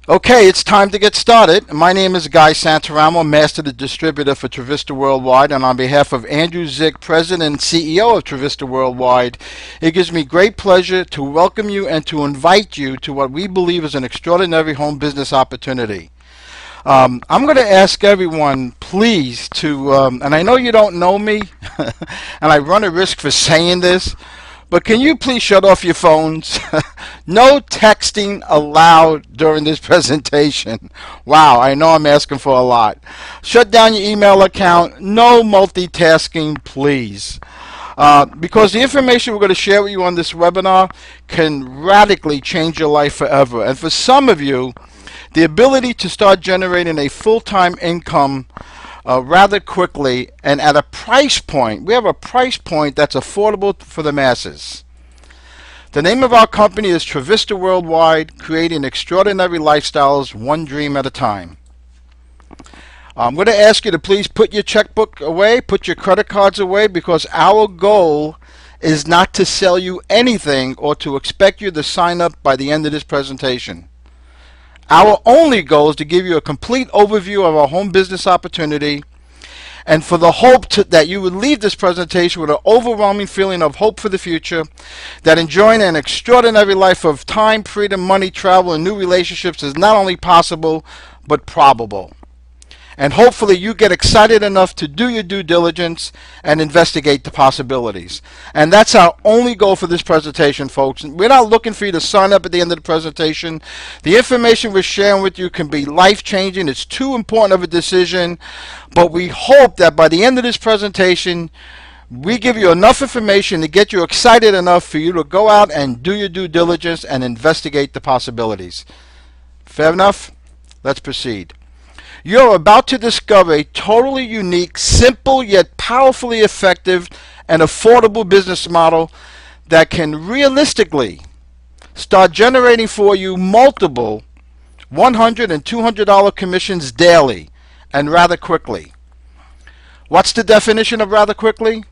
Okay, it's time to get started. My name is Guy Santaramo, Master Distributor for Travista Worldwide, and on behalf of Andrew Zick, President and CEO of Travista Worldwide, it gives me great pleasure to welcome you and to invite you to what we believe is an extraordinary home business opportunity. I'm going to ask everyone, please, and I know you don't know me, and I run a risk for saying this, but can you please shut off your phones? No texting allowed during this presentation. Wow, I know I'm asking for a lot. Shut down your email account. No multitasking, please. Because the information we're going to share with you on this webinar can radically change your life forever. And for some of you, the ability to start generating a full-time income rather quickly and at a price point. We have a price point that's affordable for the masses. The name of our company is Travista Worldwide, creating extraordinary lifestyles one dream at a time. I'm going to ask you to please put your checkbook away, put your credit cards away, because our goal is not to sell you anything or to expect you to sign up by the end of this presentation. Our only goal is to give you a complete overview of our home business opportunity, and for the hope that you would leave this presentation with an overwhelming feeling of hope for the future, that enjoying an extraordinary life of time, freedom, money, travel, and new relationships is not only possible, but probable. And hopefully you get excited enough to do your due diligence and investigate the possibilities. And that's our only goal for this presentation, folks. We're not looking for you to sign up at the end of the presentation. The information we're sharing with you can be life-changing. It's too important of a decision. But we hope that by the end of this presentation, we give you enough information to get you excited enough for you to go out and do your due diligence and investigate the possibilities. Fair enough? Let's proceed. You're about to discover a totally unique, simple, yet powerfully effective and affordable business model that can realistically start generating for you multiple $100 and $200 commissions daily and rather quickly. What's the definition of rather quickly?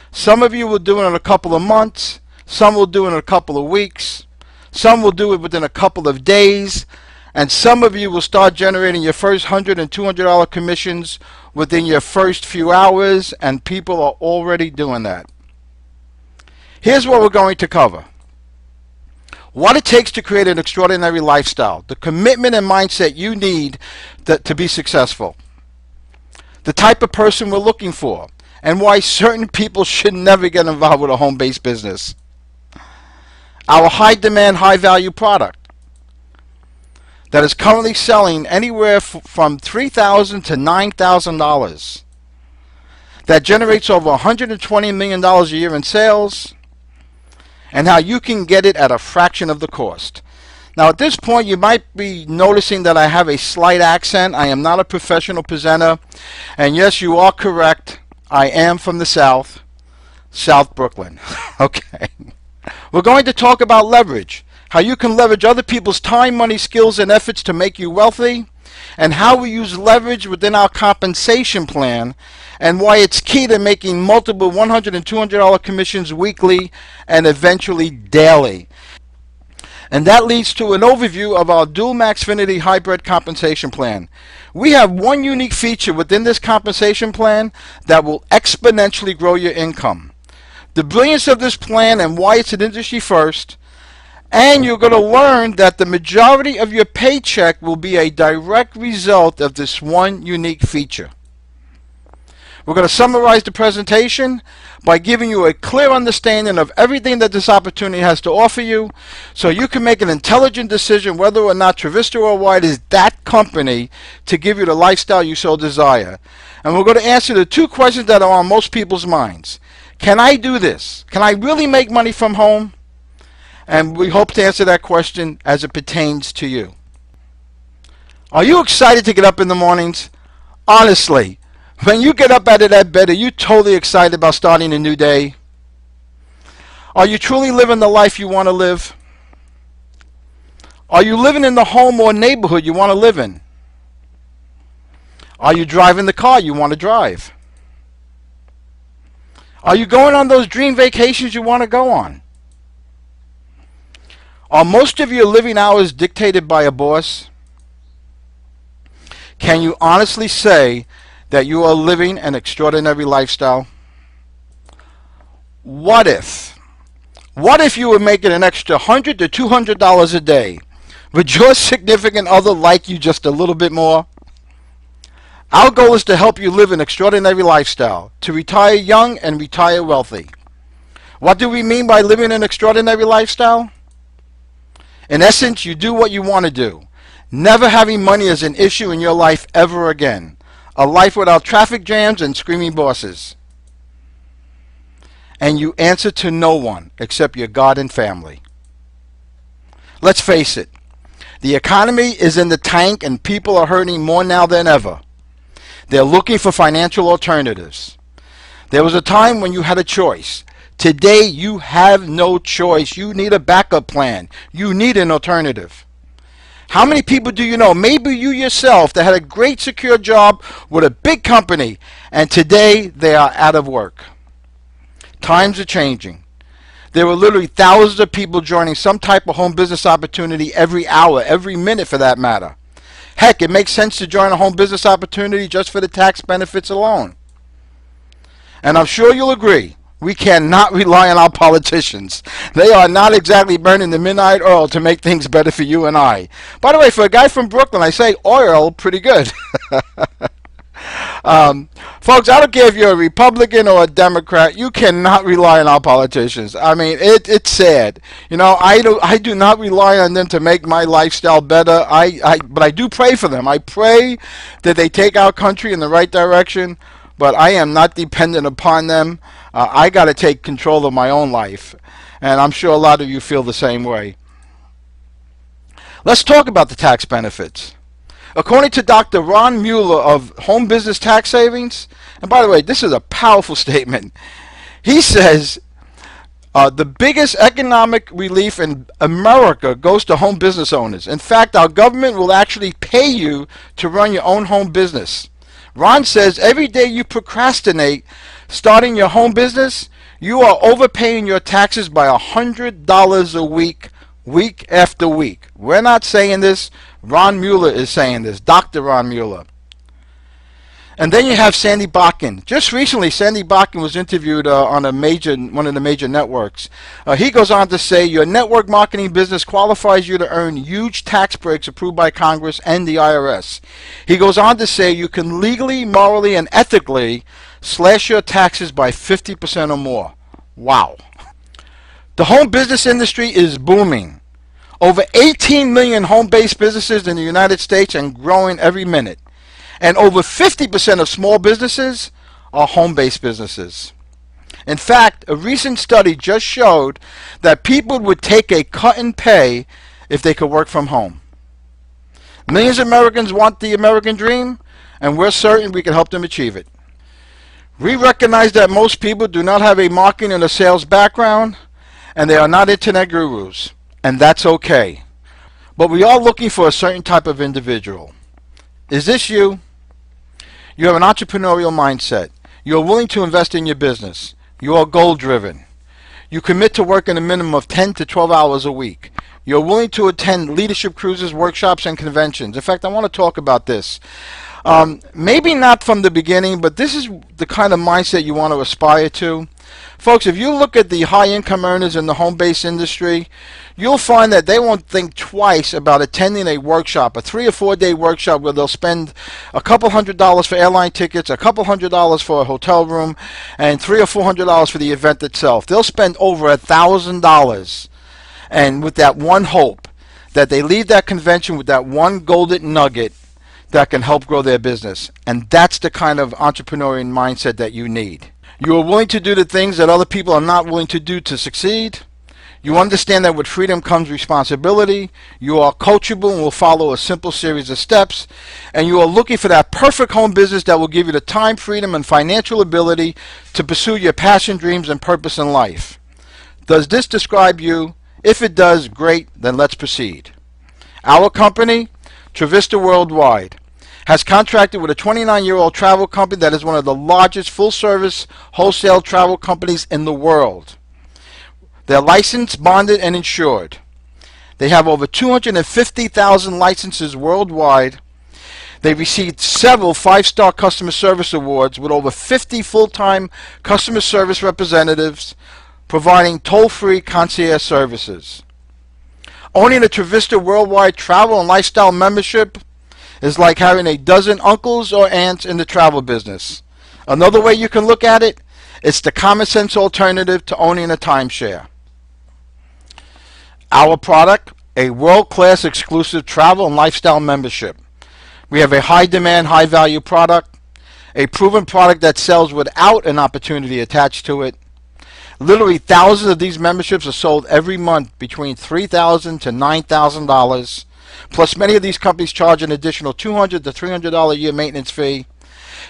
Some of you will do it in a couple of months, some will do it in a couple of weeks, some will do it within a couple of days, and some of you will start generating your first $100 and $200 commissions within your first few hours, and people are already doing that. Here's what we're going to cover. What it takes to create an extraordinary lifestyle, the commitment and mindset you need to be successful, the type of person we're looking for, and why certain people should never get involved with a home-based business, our high-demand, high-value product that is currently selling anywhere from $3,000 to $9,000, that generates over $120 million a year in sales, and how you can get it at a fraction of the cost. Now at this point you might be noticing that I have a slight accent. I am not a professional presenter, and yes, you are correct, I am from the South Brooklyn. Okay. We're going to talk about leverage, how you can leverage other people's time, money, skills, and efforts to make you wealthy, and how we use leverage within our compensation plan, and why it's key to making multiple $100 and $200 commissions weekly and eventually daily. And that leads to an overview of our Dual Maxfinity Hybrid Compensation Plan. We have one unique feature within this compensation plan that will exponentially grow your income. The brilliance of this plan and why it's an industry first, and you're going to learn that the majority of your paycheck will be a direct result of this one unique feature. We're going to summarize the presentation by giving you a clear understanding of everything that this opportunity has to offer you, so you can make an intelligent decision whether or not Travista Worldwide is that company to give you the lifestyle you so desire. And we're going to answer the two questions that are on most people's minds. Can I do this? Can I really make money from home? And we hope to answer that question as it pertains to you. Are you excited to get up in the mornings? Honestly, when you get up out of that bed, are you totally excited about starting a new day? Are you truly living the life you want to live? Are you living in the home or neighborhood you want to live in? Are you driving the car you want to drive? Are you going on those dream vacations you want to go on? Are most of your living hours dictated by a boss? Can you honestly say that you are living an extraordinary lifestyle? What if you were making an extra $100 to $200 a day? Would your significant other like you just a little bit more? Our goal is to help you live an extraordinary lifestyle, to retire young and retire wealthy. What do we mean by living an extraordinary lifestyle? In essence, you do what you want to do. Never having money as an issue in your life ever again. A life without traffic jams and screaming bosses. And you answer to no one except your God and family. Let's face it. The economy is in the tank and people are hurting more now than ever. They're looking for financial alternatives. There was a time when you had a choice. Today you have no choice. You need a backup plan. You need an alternative. How many people do you know, maybe you yourself, that had a great secure job with a big company and today they are out of work? Times are changing. There were literally thousands of people joining some type of home business opportunity every hour, every minute for that matter. Heck, it makes sense to join a home business opportunity just for the tax benefits alone. And I'm sure you'll agree, we cannot rely on our politicians. They are not exactly burning the midnight oil to make things better for you and I. By the way, for a guy from Brooklyn, I say oil pretty good. Folks, I don't care if you're a Republican or a Democrat, you cannot rely on our politicians. I mean, it's sad. You know, I do not rely on them to make my lifestyle better. But I do pray for them. I pray that they take our country in the right direction, but I am not dependent upon them. I got to take control of my own life, and I'm sure a lot of you feel the same way. Let's talk about the tax benefits. According to Dr. Ron Mueller of Home Business Tax Savings, and by the way, this is a powerful statement. He says the biggest economic relief in America goes to home business owners. In fact, our government will actually pay you to run your own home business. Ron says every day you procrastinate starting your home business, you are overpaying your taxes by $100 a week, week after week. We're not saying this. Ron Mueller is saying this, Dr. Ron Mueller. And then you have Sandy Bakken. Just recently, Sandy Bakken was interviewed on one of the major networks. He goes on to say, your network marketing business qualifies you to earn huge tax breaks approved by Congress and the IRS. He goes on to say, you can legally, morally, and ethically slash your taxes by 50% or more. Wow. The home business industry is booming. Over 18 million home-based businesses in the United States and growing every minute. And over 50% of small businesses are home-based businesses. In fact, a recent study just showed that people would take a cut in pay if they could work from home. Millions of Americans want the American dream, and we're certain we can help them achieve it. We recognize that most people do not have a marketing and a sales background, and they are not internet gurus. And that's okay. But we are looking for a certain type of individual. Is this you? You have an entrepreneurial mindset. You are willing to invest in your business. You are goal driven. You commit to working a minimum of 10 to 12 hours a week. You are willing to attend leadership cruises, workshops, and conventions. In fact, I want to talk about this. Maybe not from the beginning, but this is the kind of mindset you want to aspire to. Folks, if you look at the high-income earners in the home-based industry, you'll find that they won't think twice about attending a workshop, a 3 or 4 day workshop where they'll spend a couple $100s for airline tickets, a couple $100s for a hotel room, and $300 or $400 for the event itself. They'll spend over $1,000, and with that one hope that they leave that convention with that one golden nugget that can help grow their business. And that's the kind of entrepreneurial mindset that you need. You are willing to do the things that other people are not willing to do to succeed. You understand that with freedom comes responsibility. You are coachable and will follow a simple series of steps. And you are looking for that perfect home business that will give you the time, freedom, and financial ability to pursue your passion, dreams, and purpose in life. Does this describe you? If it does, great, then let's proceed. Our company, Travista Worldwide, has contracted with a 29-year-old travel company that is one of the largest full-service wholesale travel companies in the world. They're licensed, bonded, and insured. They have over 250,000 licenses worldwide. They received several 5-star customer service awards with over 50 full-time customer service representatives providing toll-free concierge services. Owning a Trivista Worldwide travel and lifestyle membership is like having a dozen uncles or aunts in the travel business. Another way you can look at it, it's the common sense alternative to owning a timeshare. Our product, a world-class exclusive travel and lifestyle membership. We have a high demand, high value product, a proven product that sells without an opportunity attached to it. Literally thousands of these memberships are sold every month between $3,000 to $9,000. Plus many of these companies charge an additional $200 to $300 a year maintenance fee,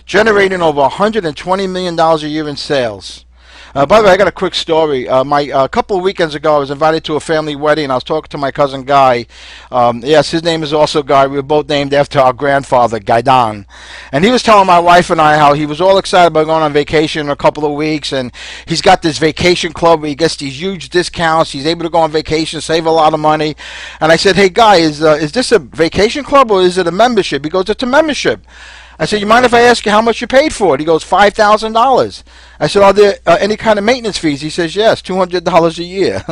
generating over $120 million a year in sales. By the way, I got a quick story. A couple of weekends ago, I was invited to a family wedding. I was talking to my cousin Guy. Yes, his name is also Guy. We were both named after our grandfather, Gaidan. And he was telling my wife and I how he was all excited about going on vacation in a couple of weeks. And he's got this vacation club where he gets these huge discounts. He's able to go on vacation, save a lot of money. And I said, hey, Guy, is this a vacation club or is it a membership? He goes, it's a membership. I said, you mind if I ask you how much you paid for it? He goes, $5,000. I said, are there any kind of maintenance fees? He says, yes, $200 a year.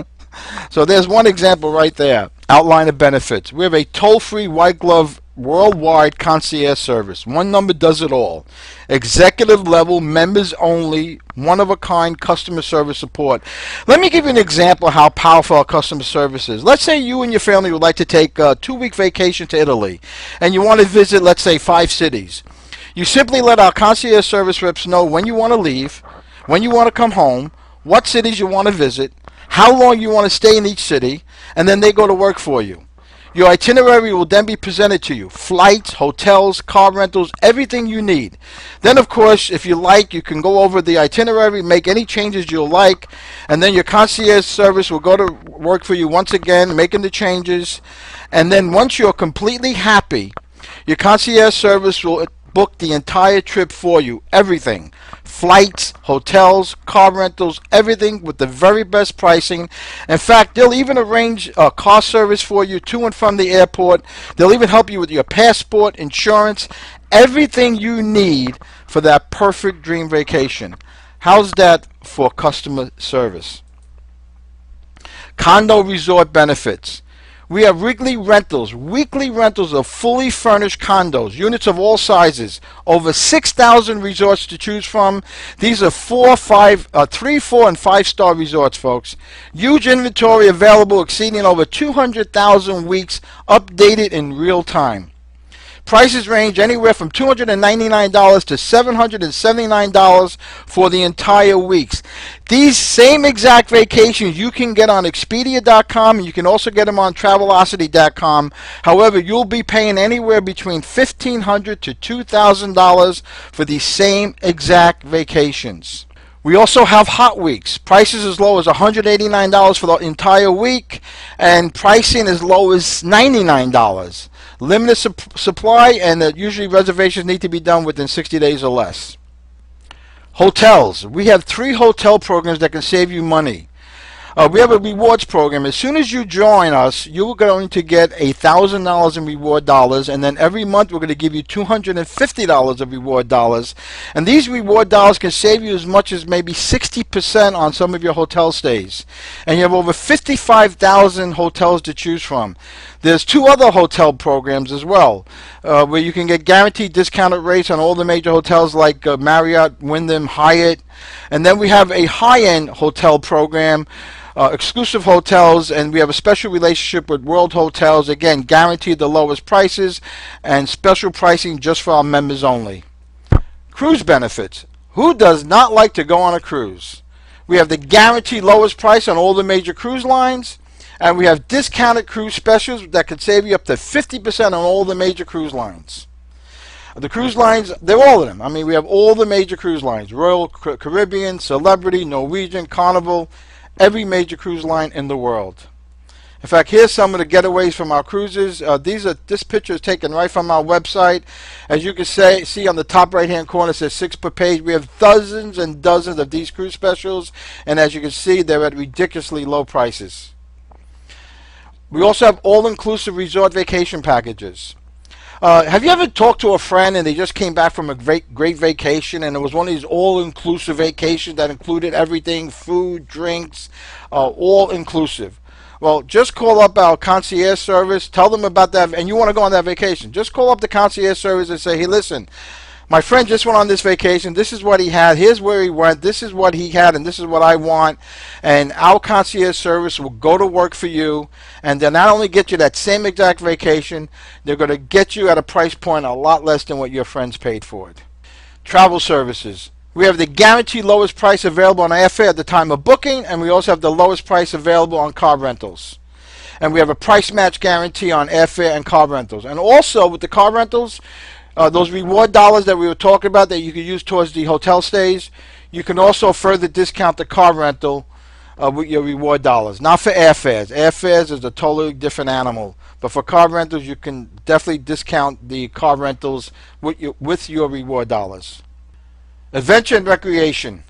So there's one example right there. Outline of benefits. We have a toll-free white glove worldwide concierge service. One number does it all. Executive level, members only, one-of-a-kind customer service support. Let me give you an example of how powerful our customer service is. Let's say you and your family would like to take a 2-week vacation to Italy, and you want to visit, let's say, 5 cities. You simply let our concierge service reps know when you want to leave, when you want to come home, what cities you want to visit, how long you want to stay in each city, and then they go to work for you. Your itinerary will then be presented to you. Flights, hotels, car rentals, everything you need. Then, of course, if you like, you can go over the itinerary, make any changes you'll like, and then your concierge service will go to work for you once again, making the changes. And then once you're completely happy, your concierge service will book the entire trip for you. Everything. Flights, hotels, car rentals, everything with the very best pricing. In fact, they'll even arrange a car service for you to and from the airport. They'll even help you with your passport, insurance, everything you need for that perfect dream vacation. How's that for customer service? Condo resort benefits. We have weekly rentals of fully furnished condos, units of all sizes, over 6,000 resorts to choose from. These are 3, 4, and 5-star resorts, folks. Huge inventory available exceeding over 200,000 weeks, updated in real time. Prices range anywhere from $299 to $779 for the entire weeks. These same exact vacations you can get on Expedia.com, and you can also get them on Travelocity.com. However, you'll be paying anywhere between $1,500 to $2,000 for these same exact vacations. We also have hot weeks. Prices as low as $189 for the entire week, and pricing as low as $99. Limited supply, and usually reservations need to be done within 60 days or less. Hotels. We have 3 hotel programs that can save you money. We have a rewards program. As soon as you join us, you're going to get $1,000 in reward dollars, and then every month we're going to give you $250 of reward dollars. And these reward dollars can save you as much as maybe 60% on some of your hotel stays. And you have over 55,000 hotels to choose from. There's 2 other hotel programs as well, where you can get guaranteed discounted rates on all the major hotels like Marriott, Wyndham, Hyatt. And then we have a high-end hotel program, exclusive hotels, and we have a special relationship with World Hotels. Again, guaranteed the lowest prices and special pricing just for our members only. Cruise benefits. Who does not like to go on a cruise? We have the guaranteed lowest price on all the major cruise lines. And we have discounted cruise specials that could save you up to 50% on all the major cruise lines. The cruise lines, they're all of them. I mean, we have all the major cruise lines. Royal Caribbean, Celebrity, Norwegian, Carnival, every major cruise line in the world. In fact, here's some of the getaways from our cruises. This picture is taken right from our website. As you can see on the top right-hand corner, it says 6 per page. We have dozens and dozens of these cruise specials. And as you can see, they're at ridiculously low prices. We also have all-inclusive resort vacation packages. Have you ever talked to a friend and they just came back from a great vacation, and it was one of these all-inclusive vacations that included everything, food, drinks, all-inclusive? Well, just call up our concierge service, tell them about that, and you want to go on that vacation. Just call up the concierge service and say, hey, listen, my friend just went on this vacation. This is what he had. Here's where he went. This is what he had, and this is what I want. And our concierge service will go to work for you, and they'll not only get you that same exact vacation, they're going to get you at a price point a lot less than what your friends paid for it. Travel services. We have the guaranteed lowest price available on airfare at the time of booking, and we also have the lowest price available on car rentals. And we have a price match guarantee on airfare and car rentals. And also with the car rentals, those reward dollars that we were talking about that you could use towards the hotel stays, you can also further discount the car rental with your reward dollars. Not for airfares. Airfares is a totally different animal. But for car rentals, you can definitely discount the car rentals with your reward dollars. Adventure and recreation.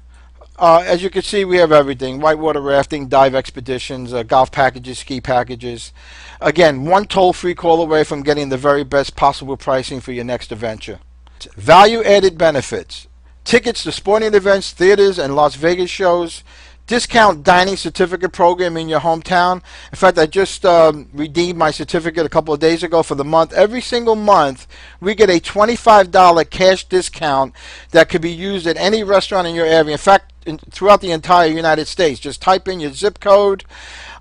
As you can see, we have everything. Whitewater rafting, dive expeditions, golf packages, ski packages. Again, one toll-free call away from getting the very best possible pricing for your next adventure. Value-added benefits. Tickets to sporting events, theaters, and Las Vegas shows. Discount dining certificate program in your hometown. In fact, I just redeemed my certificate a couple of days ago for the month. Every single month, we get a $25 cash discount that could be used at any restaurant in your area. In fact, throughout the entire United States. Just type in your zip code.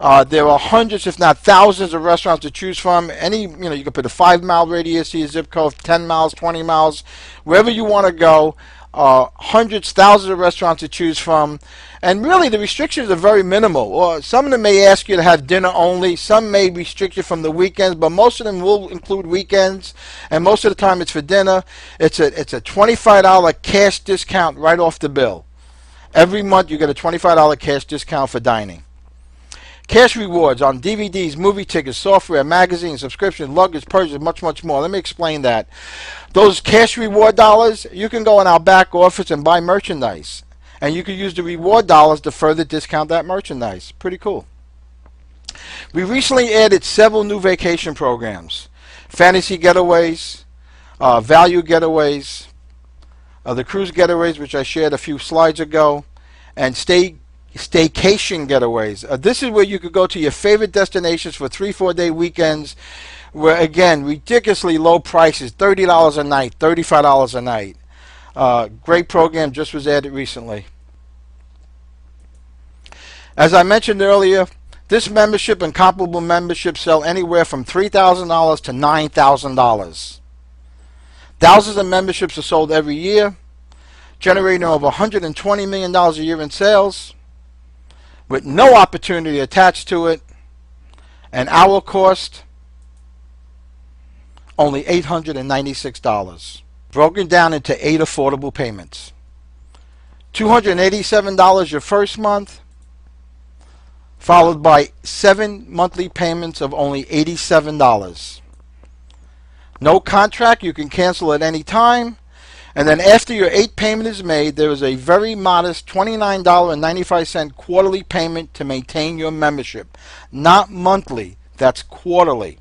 There are hundreds, if not thousands, of restaurants to choose from. You can put a 5-mile radius to your zip code, 10 miles, 20 miles, wherever you want to go. Hundreds, thousands of restaurants to choose from, and really the restrictions are very minimal. Or some of them may ask you to have dinner only, some may restrict you from the weekends, but most of them will include weekends, and most of the time it's for dinner. It's a $25 cash discount right off the bill. Every month you get a $25 cash discount for dining. Cash rewards on DVDs, movie tickets, software, magazines, subscriptions, luggage, purchases, much more. Let me explain that. Those cash reward dollars, you can go in our back office and buy merchandise. And you can use the reward dollars to further discount that merchandise. Pretty cool. We recently added several new vacation programs. Fantasy Getaways, Value Getaways, the Cruise Getaways, which I shared a few slides ago, and Staycation Getaways. This is where you could go to your favorite destinations for 3-4 day weekends where, again, ridiculously low prices, $30 a night, $35 a night. Great program, just was added recently. As I mentioned earlier, this membership and comparable memberships sell anywhere from $3,000 to $9,000. Thousands of memberships are sold every year, generating over $120 million a year in sales, with no opportunity attached to it, and our cost only $896, broken down into 8 affordable payments. $287 your first month, followed by 7 monthly payments of only $87. No contract, you can cancel at any time. And then after your 8th payment is made, there is a very modest $29.95 quarterly payment to maintain your membership. Not monthly, that's quarterly.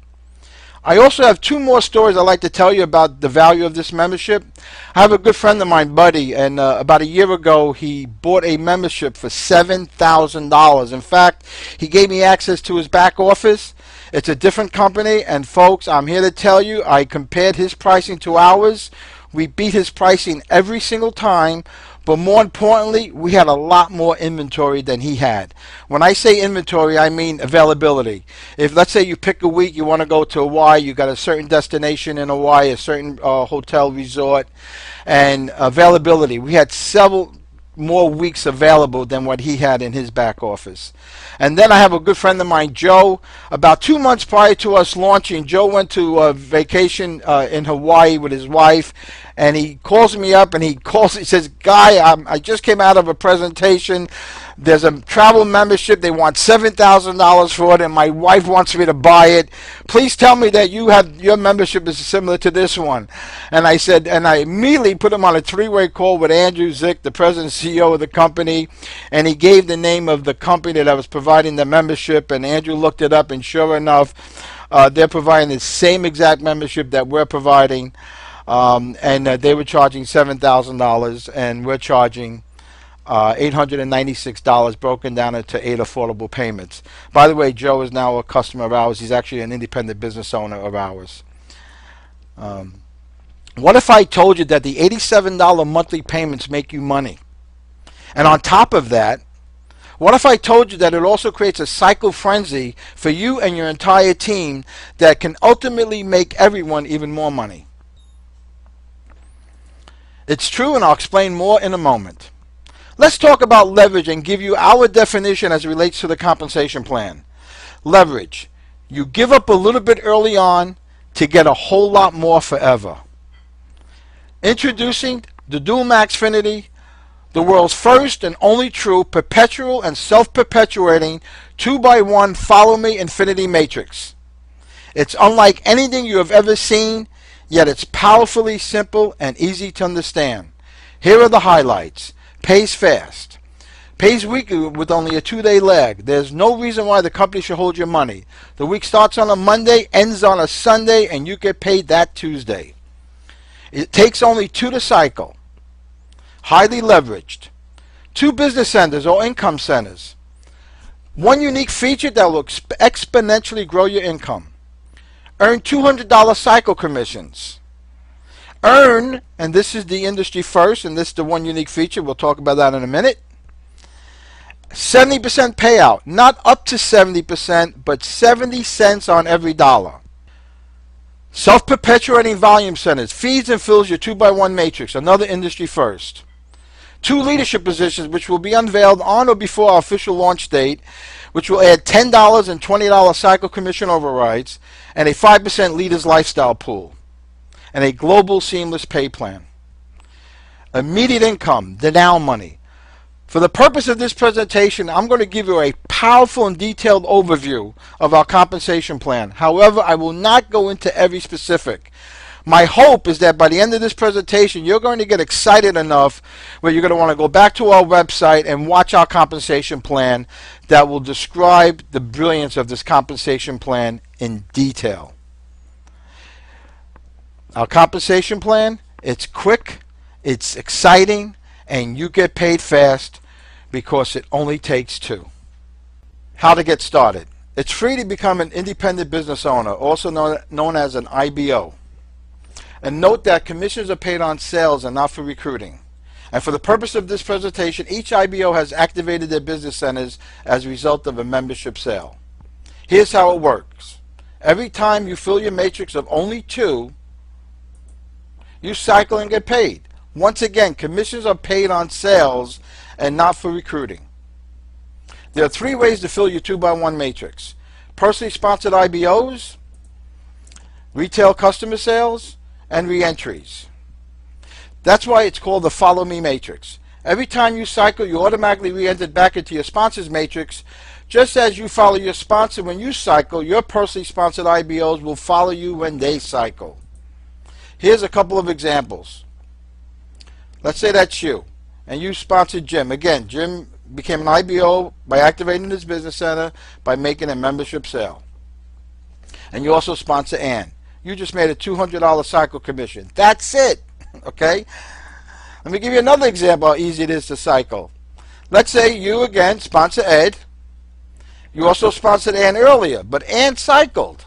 I also have 2 more stories I'd like to tell you about the value of this membership. I have a good friend of mine, Buddy, and about a year ago he bought a membership for $7,000. In fact, he gave me access to his back office. It's a different company, and folks, I'm here to tell you, I compared his pricing to ours. We beat his pricing every single time, but more importantly, we had a lot more inventory than he had. When I say inventory, I mean availability. If, let's say, you pick a week, you want to go to Hawaii, you got a certain destination in Hawaii, a certain hotel resort, and availability. We had several more weeks available than what he had in his back office. And then I have a good friend of mine, Joe. About 2 months prior to us launching, Joe went to a vacation in Hawaii with his wife, and he calls me up and he says, Guy, I just came out of a presentation. There's a travel membership. They want $7,000 for it, and my wife wants me to buy it. Please tell me that your membership is similar to this one. And I said, and I immediately put him on a three-way call with Andrew Zick, the president and CEO of the company, and he gave the name of the company that was providing the membership, and Andrew looked it up, and sure enough, they're providing the same exact membership that we're providing, and they were charging $7,000, and we're charging $896 broken down into 8 affordable payments. By the way, Joe is now a customer of ours. He's actually an independent business owner of ours. What if I told you that the $87 monthly payments make you money? And on top of that, what if I told you that it also creates a cycle frenzy for you and your entire team that can ultimately make everyone even more money? It's true, and I'll explain more in a moment. Let's talk about leverage and give you our definition as it relates to the compensation plan. Leverage. You give up a little bit early on to get a whole lot more forever. Introducing the DualMaxfinity, the world's first and only true perpetual and self-perpetuating 2x1 Follow Me Infinity Matrix. It's unlike anything you have ever seen, yet it's powerfully simple and easy to understand. Here are the highlights. Pays fast. Pays weekly with only a 2-day lag. There's no reason why the company should hold your money. The week starts on a Monday, ends on a Sunday, and you get paid that Tuesday. It takes only 2 to cycle. Highly leveraged. 2 business centers or income centers. 1 unique feature that will exponentially grow your income. Earn $200 cycle commissions. Earn, and this is the industry first, and this is the 1 unique feature, we'll talk about that in a minute, 70% payout. Not up to 70%, but 70 cents on every dollar. Self-perpetuating volume centers. Feeds and fills your 2x1 matrix, another industry first. 2 leadership positions which will be unveiled on or before our official launch date, which will add $10 and $20 cycle commission overrides, and a 5% leaders lifestyle pool, and a global seamless pay plan. Immediate income, the now money. For the purpose of this presentation, I'm going to give you a powerful and detailed overview of our compensation plan. However, I will not go into every specific. My hope is that by the end of this presentation, you're going to get excited enough where you're going to want to go back to our website and watch our compensation plan that will describe the brilliance of this compensation plan in detail. Our compensation plan, it's quick, it's exciting, and you get paid fast because it only takes 2. How to get started. It's free to become an independent business owner, also known as an IBO. And note that commissions are paid on sales and not for recruiting. And for the purpose of this presentation, each IBO has activated their business centers as a result of a membership sale. Here's how it works. Every time you fill your matrix of only 2, you cycle and get paid. Once again, commissions are paid on sales and not for recruiting. There are 3 ways to fill your 2x1 matrix. Personally sponsored IBOs, retail customer sales, and re-entries. That's why it's called the Follow Me Matrix. Every time you cycle, you automatically re-enter back into your sponsor's matrix. Just as you follow your sponsor when you cycle, your personally sponsored IBOs will follow you when they cycle. Here's a couple of examples. Let's say that's you, and you sponsored Jim. Again, Jim became an IBO by activating his business center by making a membership sale. And you also sponsor Ann. You just made a $200 cycle commission. That's it. Okay? Let me give you another example how easy it is to cycle. Let's say you again sponsor Ed. You also sponsored Ann earlier, but Ann cycled.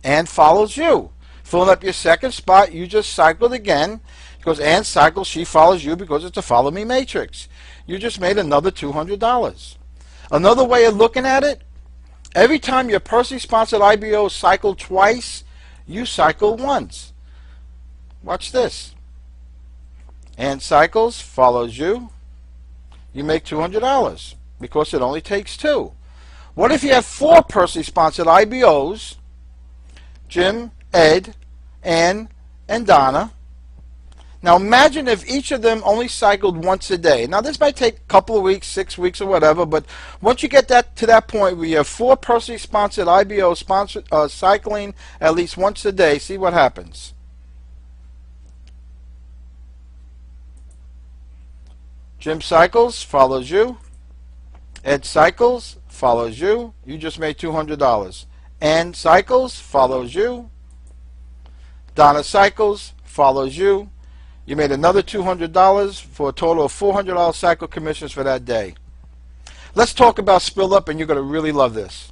Ann follows you. Filling up your second spot, you just cycled again. Because Ann cycles, she follows you because it's a Follow Me Matrix. You just made another $200. Another way of looking at it, every time your personally sponsored IBO cycle twice, you cycle once. Watch this. Ann cycles, follows you. You make $200 because it only takes 2. What if you have 4 personally sponsored IBOs, Jim, Ed, Ann, and Donna? Now imagine if each of them only cycled once a day. Now this might take a couple of weeks, 6 weeks or whatever, but once you get that to that point where you have 4 personally sponsored IBO cycling at least once a day, see what happens. Jim cycles, follows you. Ed cycles, follows you. You just made $200. Ann cycles, follows you. Donna cycles, follows you. You made another $200 for a total of $400 cycle commissions for that day. Let's talk about Spill Up, and you're going to really love this.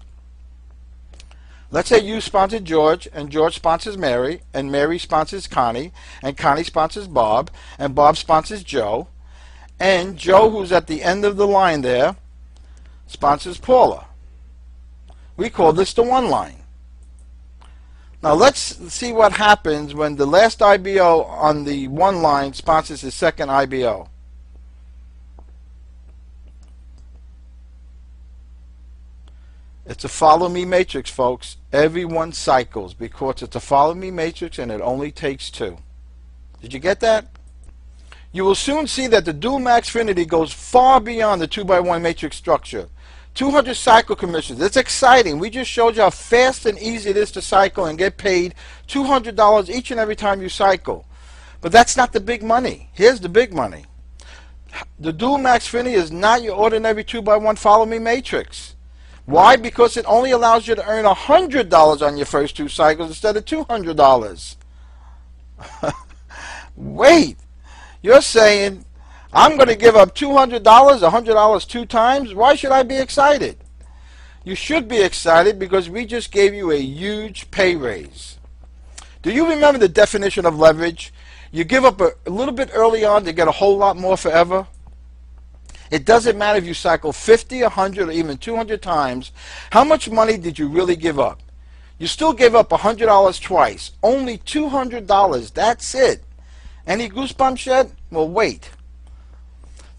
Let's say you sponsored George, and George sponsors Mary, and Mary sponsors Connie, and Connie sponsors Bob, and Bob sponsors Joe, and Joe, who's at the end of the line there, sponsors Paula. We call this the one line. Now let's see what happens when the last IBO on the one line sponsors the second IBO. It's a follow me matrix, folks. Everyone cycles because it's a follow me matrix and it only takes 2. Did you get that? You will soon see that the dual Maxfinity goes far beyond the 2x1 matrix structure. 200 cycle commissions. It's exciting. We just showed you how fast and easy it is to cycle and get paid $200 each and every time you cycle. But that's not the big money. Here's the big money. The dual Maxfinity is not your ordinary 2x1 follow me matrix. Why? Because it only allows you to earn $100 on your first 2 cycles instead of $200. Wait, you're saying I'm going to give up $200, $100 2 times? Why should I be excited? You should be excited because we just gave you a huge pay raise. Do you remember the definition of leverage? You give up a little bit early on to get a whole lot more forever. It doesn't matter if you cycle 50, 100, or even 200 times. How much money did you really give up? You still gave up $100 twice. Only $200. That's it. Any goosebumps yet? Well, wait.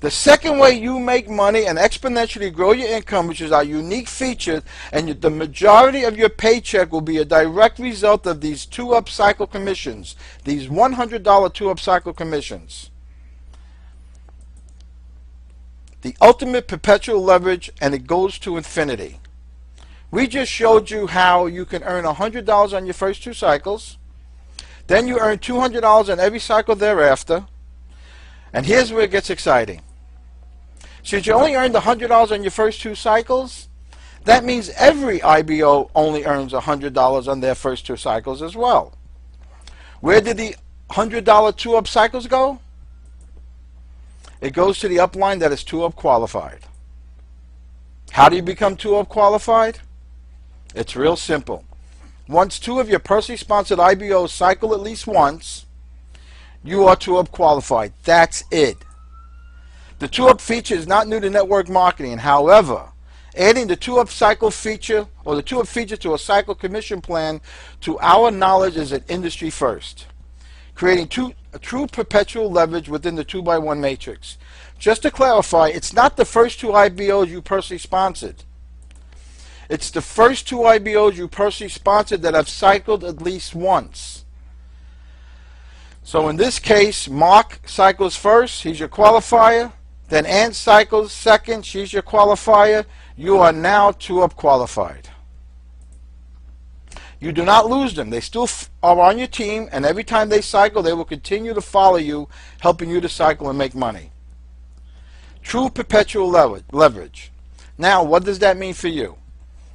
The second way you make money and exponentially grow your income, which is our unique feature, and the majority of your paycheck will be a direct result of these 2-up cycle commissions, these $100 2-up cycle commissions. The ultimate perpetual leverage, and it goes to infinity. We just showed you how you can earn $100 on your first 2 cycles. Then you earn $200 on every cycle thereafter. And here's where it gets exciting. Since you only earned $100 on your first 2 cycles, that means every IBO only earns $100 on their first 2 cycles as well. Where did the $100 2-up cycles go? It goes to the upline that is 2-up qualified. How do you become 2-up qualified? It's real simple. Once 2 of your personally sponsored IBOs cycle at least once, you are 2-up qualified. That's it. The 2-up feature is not new to network marketing. However, adding the 2-up cycle feature or the 2-up feature to a cycle commission plan, to our knowledge, is an industry first, creating a true perpetual leverage within the 2x1 matrix. Just to clarify, it's not the first 2 IBOs you personally sponsored. It's the first 2 IBOs you personally sponsored that have cycled at least once. So in this case, Mark cycles first, he's your qualifier. Then Ann cycles second, she's your qualifier. You are now 2-up qualified. You do not lose them. They still are on your team, and every time they cycle, they will continue to follow you, helping you to cycle and make money. True perpetual leverage. Now, what does that mean for you?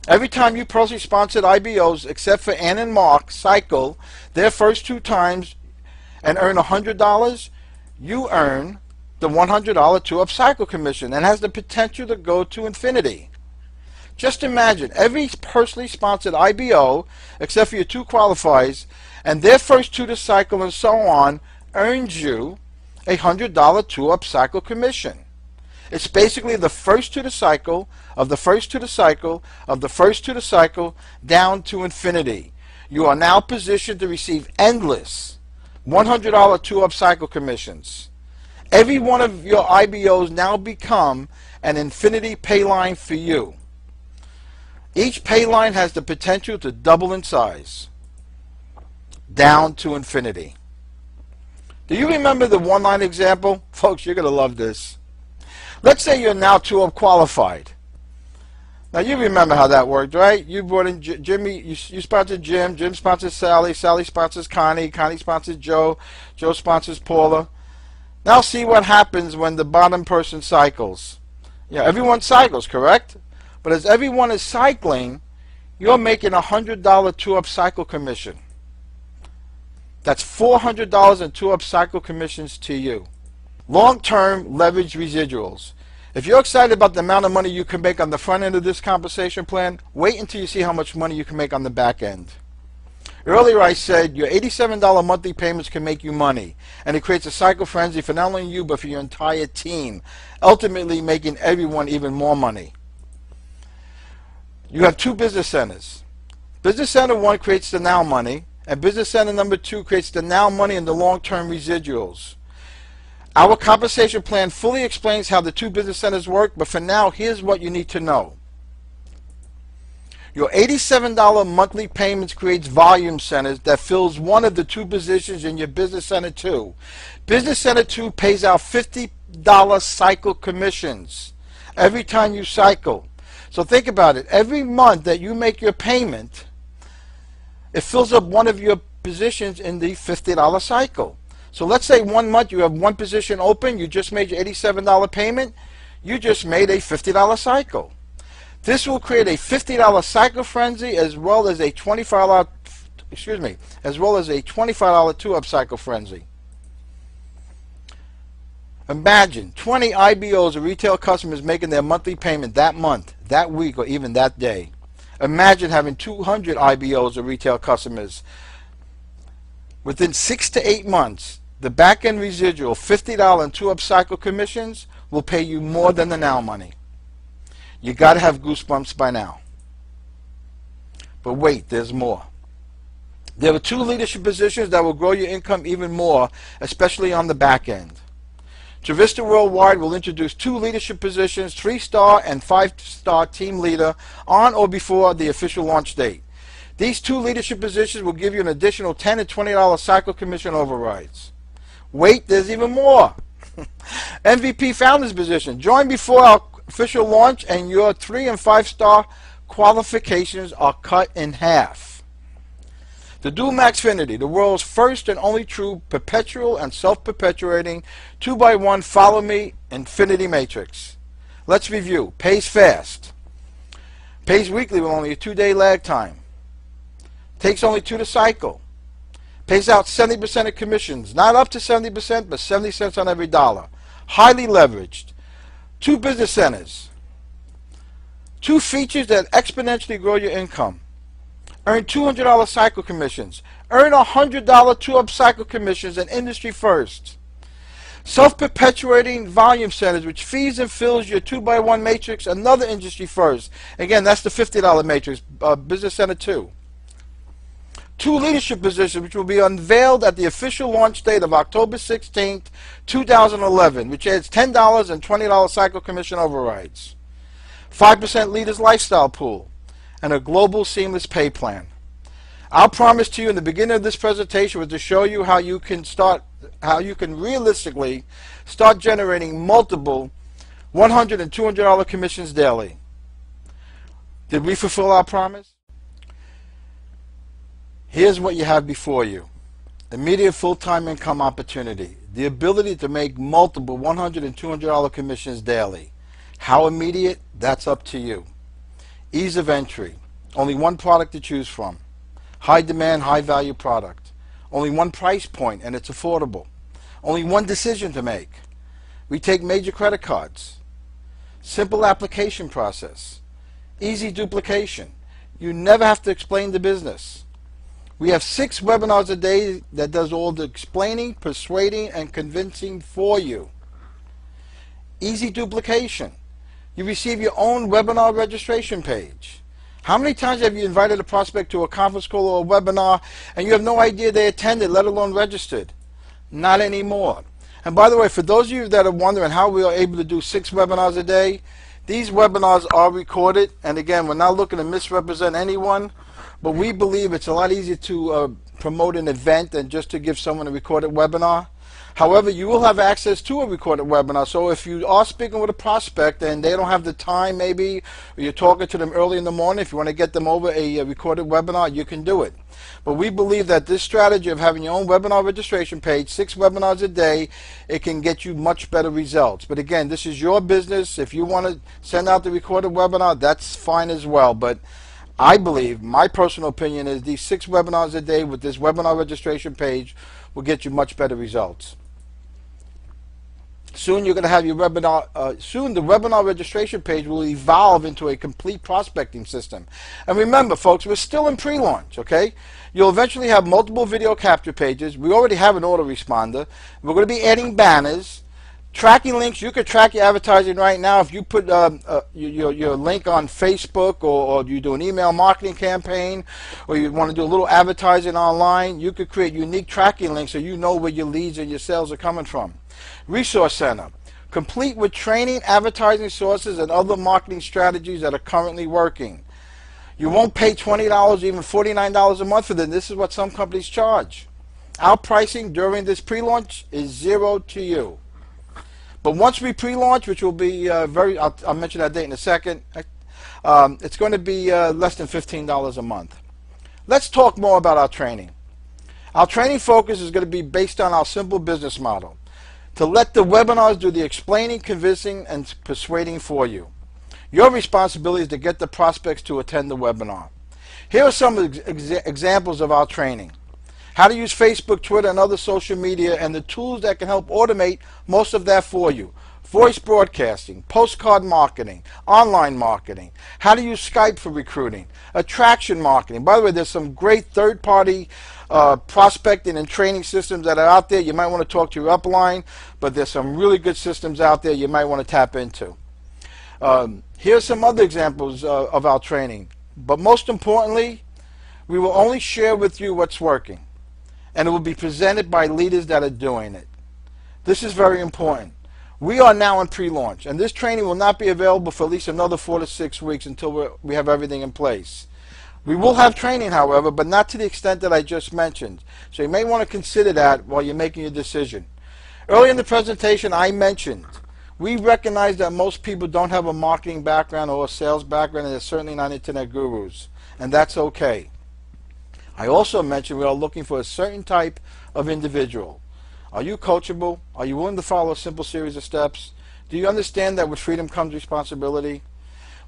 Every time you personally sponsored IBOs, except for Ann and Mark, cycle their first 2 times and earn $100, you earn the $100 2-up cycle commission, and has the potential to go to infinity. Just imagine, every personally sponsored IBO, except for your 2 qualifiers, and their first 2 to cycle and so on, earns you a $100 2-up cycle commission. It's basically the first 2 to cycle, of the first 2 to cycle, of the first 2 to cycle, down to infinity. You are now positioned to receive endless $100 2-up cycle commissions. Every one of your IBOs now become an infinity pay line for you. Each pay line has the potential to double in size, down to infinity. Do you remember the one-line example? Folks, you're going to love this. Let's say you're now 2-up qualified. Now, you remember how that worked, right? You brought in Jimmy, you sponsored Jim, Jim sponsors Sally, Sally sponsors Connie, Connie sponsors Joe, Joe sponsors Paula. Now see what happens when the bottom person cycles. Yeah, everyone cycles, correct? But as everyone is cycling, you're making a $100 2-up cycle commission. That's $400 in 2-up cycle commissions to you. Long-term leverage residuals. If you're excited about the amount of money you can make on the front end of this compensation plan, wait until you see how much money you can make on the back end. Earlier I said your $87 monthly payments can make you money, and it creates a cycle frenzy for not only you but for your entire team, ultimately making everyone even more money. You have 2 business centers. Business center 1 creates the now money, and business center number 2 creates the now money and the long-term residuals. Our compensation plan fully explains how the 2 business centers work, but for now, here's what you need to know. Your $87 monthly payments creates volume centers that fills one of the 2 positions in your business center 2. Business center 2 pays out $50 cycle commissions every time you cycle. So think about it. Every month that you make your payment, it fills up one of your positions in the $50 cycle. So let's say 1 month you have 1 position open, you just made your $87 payment, you just made a $50 cycle. This will create a $50 cycle frenzy as well as a $25 2-up cycle frenzy. Imagine 20 IBOs of retail customers making their monthly payment that month, that week, or even that day. Imagine having 200 IBOs of retail customers. Within 6 to 8 months, the back-end residual, $50 and 2-up cycle commissions, will pay you more than the now money. You got to have goosebumps by now. But wait, there's more. There are 2 leadership positions that will grow your income even more, especially on the back end. Trivista Worldwide will introduce 2 leadership positions, 3-star and 5-star team leader, on or before the official launch date. These 2 leadership positions will give you an additional $10 and $20 cycle commission overrides. Wait, there's even more. MVP Founders position. Join before our official launch and your 3- and 5-star qualifications are cut in half. The Dual Maxfinity, the world's first and only true perpetual and self-perpetuating 2x1 follow me infinity matrix. Let's review. Pays fast. Pays weekly with only a 2-day lag time. Takes only 2 to cycle. Pays out 70% of commissions. Not up to 70%, but 70 cents on every dollar. Highly leveraged. 2 business centers. 2 features that exponentially grow your income. Earn $200 cycle commissions. Earn $100 2-up cycle commissions and industry first. Self-perpetuating volume centers, which feeds and fills your 2x1 matrix, another industry first. Again, that's the $50 matrix, business center 2. 2 leadership positions, which will be unveiled at the official launch date of October 16th, 2011, which adds $10 and $20 cycle commission overrides. 5% leaders lifestyle pool, and a global seamless pay plan. Our promise to you in the beginning of this presentation was to show you how you can realistically start generating multiple $100 and $200 commissions daily. Did we fulfill our promise? Here's what you have before you. Immediate full-time income opportunity. The ability to make multiple $100 and $200 commissions daily. How immediate? That's up to you. Ease of entry. Only 1 product to choose from. High demand, high value product. Only 1 price point and it's affordable. Only 1 decision to make. We take major credit cards. Simple application process. Easy duplication. You never have to explain the business. We have 6 webinars a day that does all the explaining, persuading, and convincing for you. Easy duplication. You receive your own webinar registration page. How many times have you invited a prospect to a conference call or a webinar and you have no idea they attended, let alone registered? Not anymore. And by the way, for those of you that are wondering how we are able to do 6 webinars a day, these webinars are recorded. And again, we're not looking to misrepresent anyone, but we believe it's a lot easier to promote an event than just to give someone a recorded webinar. However, you will have access to a recorded webinar. So if you are speaking with a prospect and they don't have the time, maybe, or you're talking to them early in the morning, if you want to get them over a recorded webinar, you can do it. But we believe that this strategy of having your own webinar registration page, 6 webinars a day, it can get you much better results. But again, this is your business. If you want to send out the recorded webinar, that's fine as well. But I believe, my personal opinion is these 6 webinars a day with this webinar registration page will get you much better results. Soon you're going to have your webinar, soon the webinar registration page will evolve into a complete prospecting system. And remember, folks, we're still in pre-launch, okay? You'll eventually have multiple video capture pages. We already have an autoresponder. We're going to be adding banners, tracking links. You could track your advertising right now. If you put your link on Facebook, or you do an email marketing campaign, or you want to do a little advertising online, you could create unique tracking links so you know where your leads and your sales are coming from. Resource Center, complete with training, advertising sources, and other marketing strategies that are currently working. You won't pay $20, even $49 a month for this. This is what some companies charge. Our pricing during this pre-launch is $0 to you. But once we pre-launch, which will be I'll mention that date in a second, it's going to be less than $15 a month. Let's talk more about our training. Our training focus is going to be based on our simple business model, to let the webinars do the explaining, convincing, and persuading for you. Your responsibility is to get the prospects to attend the webinar. Here are some examples of our training. How to use Facebook, Twitter, and other social media, and the tools that can help automate most of that for you. Voice broadcasting, postcard marketing, online marketing, how to use Skype for recruiting, attraction marketing. By the way, there's some great third-party prospecting and training systems that are out there. You might want to talk to your upline, but there's some really good systems out there you might want to tap into. Here's some other examples of our training. But most importantly, we will only share with you what's working, and it will be presented by leaders that are doing it. This is very important. We are now in pre-launch, and this training will not be available for at least another 4 to 6 weeks until we have everything in place. We will have training, however, but not to the extent that I just mentioned. So you may want to consider that while you're making your decision. Earlier in the presentation, I mentioned we recognize that most people don't have a marketing background or a sales background, and they're certainly not internet gurus, and that's okay. I also mentioned we are looking for a certain type of individual. Are you coachable? Are you willing to follow a simple series of steps? Do you understand that with freedom comes responsibility?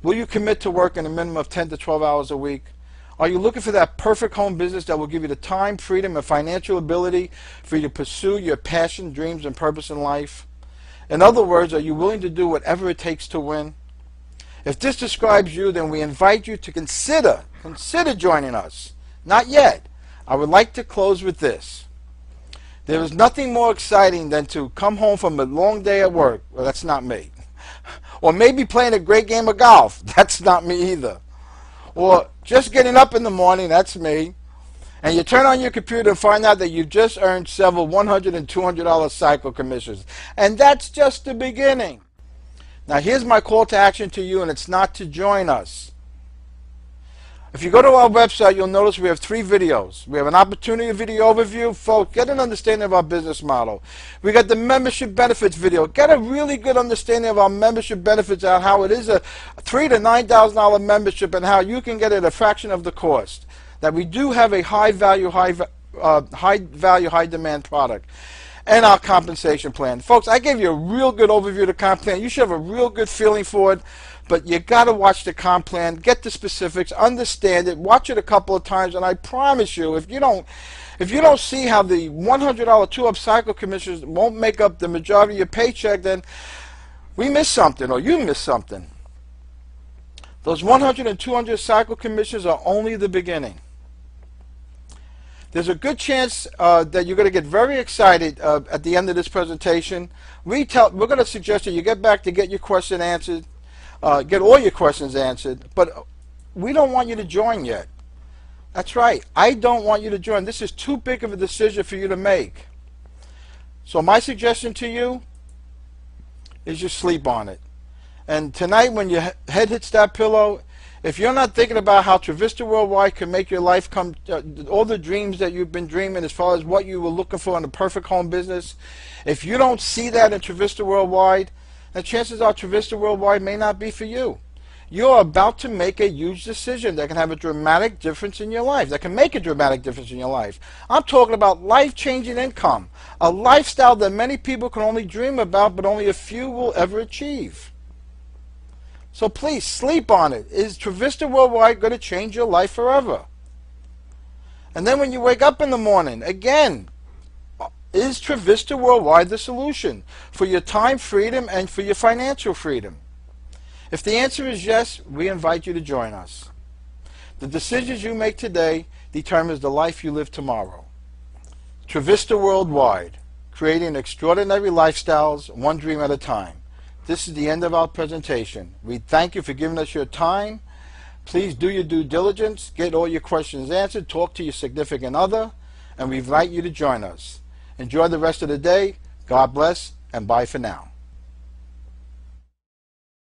Will you commit to working a minimum of 10 to 12 hours a week? Are you looking for that perfect home business that will give you the time, freedom, and financial ability for you to pursue your passion, dreams, and purpose in life? In other words, are you willing to do whatever it takes to win? If this describes you, then we invite you to consider joining us. Not yet. I would like to close with this. There is nothing more exciting than to come home from a long day at work. Well, that's not me. Or maybe playing a great game of golf. That's not me either. Or just getting up in the morning. That's me. And you turn on your computer and find out that you've just earned several $100 and $200 cycle commissions. And that's just the beginning. Now here's my call to action to you, and it's not to join us. If you go to our website, you'll notice we have 3 videos. We have an opportunity video overview. Folks, get an understanding of our business model. We got the membership benefits video. Get a really good understanding of our membership benefits, and how it is a $3,000 to $9,000 membership, and how you can get it at a fraction of the cost. That we do have a high value, high demand product. And our compensation plan. Folks, I gave you a real good overview of the comp plan. You should have a real good feeling for it, but you got to watch the comp plan, get the specifics, understand it, watch it a couple of times, and I promise you, if you don't see how the $100 2-up cycle commissions won't make up the majority of your paycheck, then we missed something, or you missed something. Those 100 and 200 cycle commissions are only the beginning. There's a good chance that you're going to get very excited at the end of this presentation. We're going to suggest that you get back to get your question answered, get all your questions answered, but we don't want you to join yet. That's right. I don't want you to join. This is too big of a decision for you to make. So my suggestion to you is you sleep on it. And tonight when your head hits that pillow, If you're not thinking about how Trevista Worldwide can make your life come, all the dreams that you've been dreaming as far as what you were looking for in the perfect home business, if you don't see that in Trevista Worldwide, then chances are Trevista Worldwide may not be for you. You're about to make a huge decision that can have a dramatic difference in your life, that can make a dramatic difference in your life. I'm talking about life-changing income, a lifestyle that many people can only dream about, but only a few will ever achieve. So please, sleep on it. Is Trevista Worldwide going to change your life forever? And then when you wake up in the morning, again, is Trevista Worldwide the solution for your time freedom and for your financial freedom? If the answer is yes, we invite you to join us. The decisions you make today determines the life you live tomorrow. Trevista Worldwide, creating extraordinary lifestyles, one dream at a time. This is the end of our presentation. We thank you for giving us your time. Please do your due diligence, get all your questions answered, talk to your significant other, and we invite you to join us. Enjoy the rest of the day. God bless, and bye for now.